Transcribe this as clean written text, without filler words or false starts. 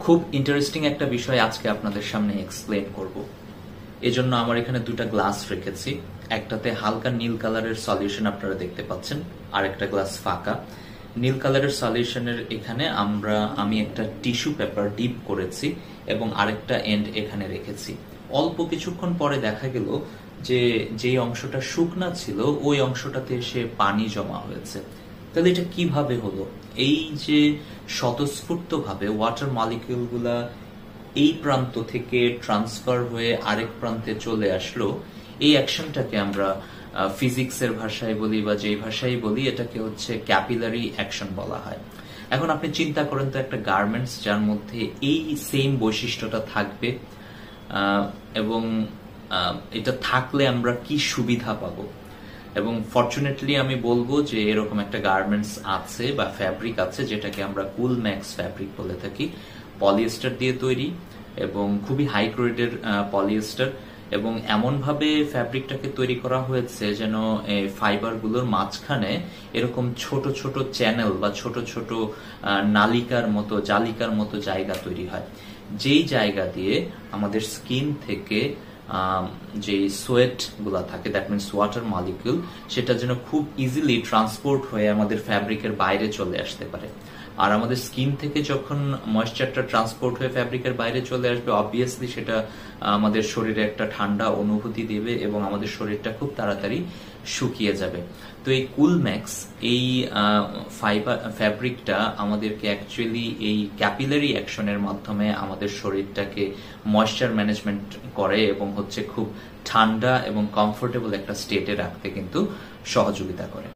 খুব ইন্টারেস্টিং একটা বিষয় আজকে আপনাদের সামনে এক্সপ্লেন করব। এজন্য আমার এখানে দুটো গ্লাস রেখেছি। একটাতে হালকা নীল কালারের সলিউশন আপনারা দেখতে পাচ্ছেন, আর একটা গ্লাস ফাঁকা। নীল কালারের সলিউশনের এখানে আমি একটা টিস্যু পেপার ডিপ করেছি এবং আরেকটা এন্ড এখানে রেখেছি। অল্প কিছুক্ষণ পরে দেখা গেল যে অংশটা শুকনা ছিল ওই অংশটাতে এসে পানি জমা হয়েছে। তাহলে এটা কিভাবে হলো? এই যে স্বতঃস্ফূর্তভাবে ওয়াটার মলিকিউলগুলা এই প্রান্ত থেকে ট্রান্সফার হয়ে আরেক প্রান্তে চলে আসলো, এই অ্যাকশনটাকে আমরা ফিজিক্সের ভাষায় বলি বা যেই ভাষায় বলি এটাকে হচ্ছে ক্যাপিলারি অ্যাকশন বলা হয়। এখন আপনি চিন্তা করেন তো, একটা গার্মেন্টস যার মধ্যে এই সেম বৈশিষ্ট্যটা থাকবে এবং এটা থাকলে আমরা কি সুবিধা পাবো। এবং ফরচুনেটলি আমি বলবো যে এরকম একটা গার্মেন্টস আছে বা ফ্যাব্রিক আছে যেটাকে আমরা কুলম্যাক্স ফ্যাব্রিক বলে থাকি। পলিয়েস্টার দিয়ে তৈরি এবং খুবই হাই গ্রেডের পলিয়েস্টার, এবং এমনভাবে ফ্যাব্রিকটাকে তৈরি করা হয়েছে যেন ফাইবারগুলোর মাঝখানে এরকম ছোট ছোট চ্যানেল বা ছোট ছোট নালিকার মতো জালিকার মতো জায়গা তৈরি হয়, যেই জায়গা দিয়ে আমাদের স্কিন থেকে যে সোয়েট গুলা থাকে, দ্যাট মিনস ওয়াটার মলিকিউল, সেটা যেন খুব ইজিলি ট্রান্সপোর্ট হয়ে আমাদের ফ্যাব্রিকের বাইরে চলে আসতে পারে। আর আমাদের স্কিন থেকে যখন ময়েশ্চারটা ট্রান্সপোর্ট হয়ে ফ্যাব্রিকের বাইরে চলে আসবে, অবভিয়াসলি সেটা আমাদের শরীরে একটা ঠান্ডা অনুভূতি দেবে এবং আমাদের শরীরটা খুব তাড়াতাড়ি শুকিয়ে যাবে। তো এই কুলম্যাক্স এই ফ্যাব্রিকটা আমাদেরকে অ্যাকচুয়ালি এই ক্যাপিলারি অ্যাকশনের মাধ্যমে আমাদের শরীরটাকে ময়েশ্চার ম্যানেজমেন্ট করে এবং হচ্ছে খুব ঠান্ডা এবং কমফোর্টেবল একটা স্টেটে রাখতে কিন্তু সহযোগিতা করে।